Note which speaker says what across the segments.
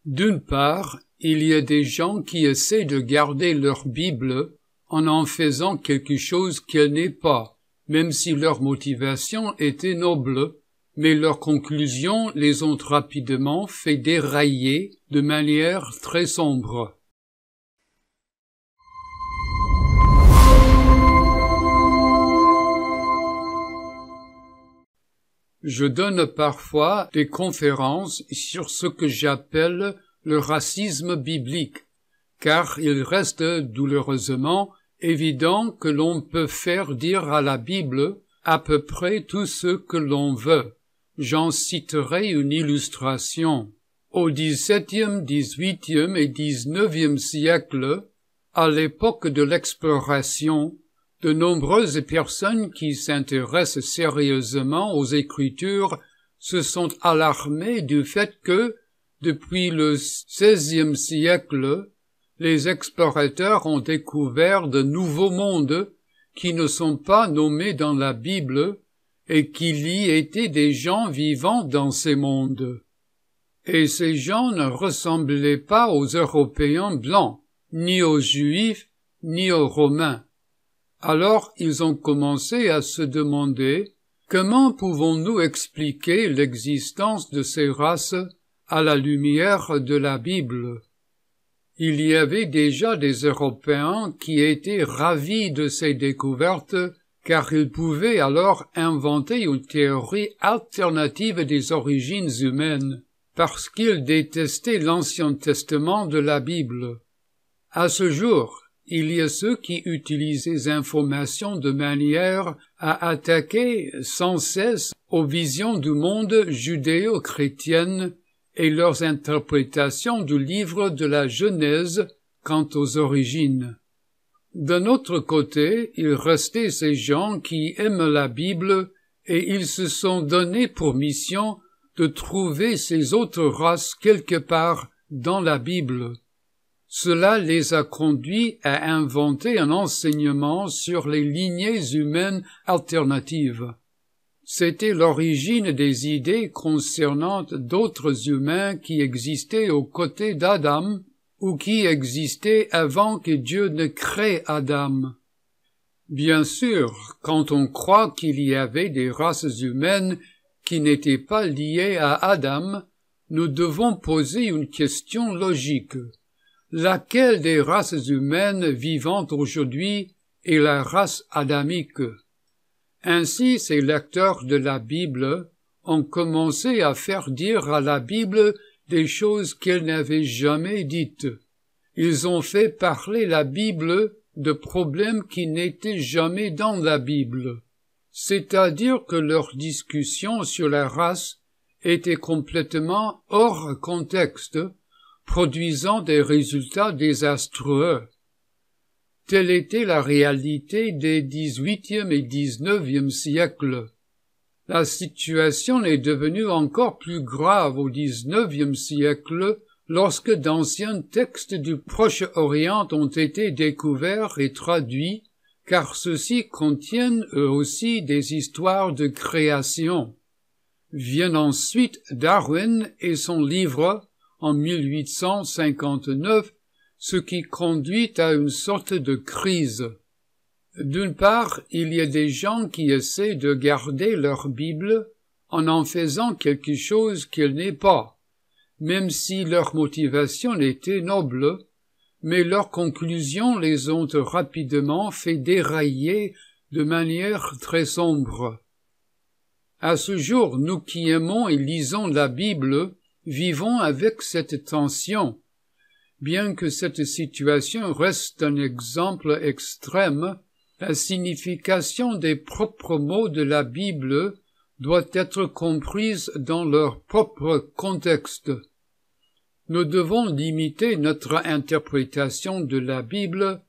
Speaker 1: D'une part, il y a des gens qui essaient de garder leur Bible en faisant quelque chose qu'elle n'est pas, même si leur motivation était noble, mais leurs conclusions les ont rapidement fait dérailler de manière très sombre. Je donne parfois des conférences sur ce que j'appelle le racisme biblique, car il reste douloureusement évident que l'on peut faire dire à la Bible à peu près tout ce que l'on veut. J'en citerai une illustration. Au XVIIe, XVIIIe et XIXe siècle, à l'époque de l'exploration, de nombreuses personnes qui s'intéressent sérieusement aux Écritures se sont alarmées du fait que, depuis le XVIe siècle, les explorateurs ont découvert de nouveaux mondes qui ne sont pas nommés dans la Bible et qu'il y était des gens vivant dans ces mondes. Et ces gens ne ressemblaient pas aux Européens blancs, ni aux Juifs, ni aux Romains. Alors ils ont commencé à se demander comment pouvons-nous expliquer l'existence de ces races à la lumière de la Bible. Il y avait déjà des Européens qui étaient ravis de ces découvertes, car ils pouvaient alors inventer une théorie alternative des origines humaines, parce qu'ils détestaient l'Ancien Testament de la Bible. À ce jour, il y a ceux qui utilisent ces informations de manière à attaquer sans cesse aux visions du monde judéo-chrétienne et leurs interprétations du livre de la Genèse quant aux origines. D'un autre côté, il restait ces gens qui aiment la Bible et ils se sont donné pour mission de trouver ces autres races quelque part dans la Bible. Cela les a conduits à inventer un enseignement sur les lignées humaines alternatives. C'était l'origine des idées concernant d'autres humains qui existaient aux côtés d'Adam ou qui existaient avant que Dieu ne crée Adam. Bien sûr, quand on croit qu'il y avait des races humaines qui n'étaient pas liées à Adam, nous devons poser une question logique. Laquelle des races humaines vivantes aujourd'hui est la race adamique? Ainsi, ces lecteurs de la Bible ont commencé à faire dire à la Bible des choses qu'elle n'avait jamais dites. Ils ont fait parler la Bible de problèmes qui n'étaient jamais dans la Bible. C'est-à-dire que leurs discussions sur la race étaient complètement hors contexte, produisant des résultats désastreux. Telle était la réalité des XVIIIe et XIXe siècles. La situation est devenue encore plus grave au XIXe siècle lorsque d'anciens textes du Proche-Orient ont été découverts et traduits, car ceux-ci contiennent eux aussi des histoires de création. Viennent ensuite Darwin et son livre en 1859, ce qui conduit à une sorte de crise. D'une part, il y a des gens qui essaient de garder leur Bible en faisant quelque chose qu'elle n'est pas, même si leur motivation était noble, mais leurs conclusions les ont rapidement fait dérailler de manière très sombre. À ce jour, nous qui aimons et lisons la Bible, vivons avec cette tension. Bien que cette situation reste un exemple extrême, la signification des propres mots de la Bible doit être comprise dans leur propre contexte. Nous devons limiter notre interprétation de la Bible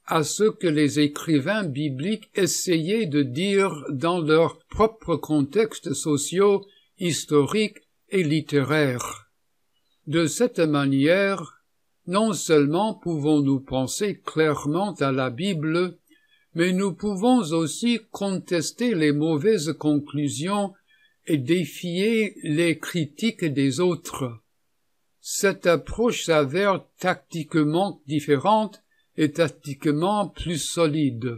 Speaker 1: à ce que les écrivains bibliques essayaient de dire dans leurs propres contextes sociaux, historiques et littéraires. De cette manière, non seulement pouvons-nous penser clairement à la Bible, mais nous pouvons aussi contester les mauvaises conclusions et défier les critiques des autres. cette approche s'avère tactiquement différente et tactiquement plus solide.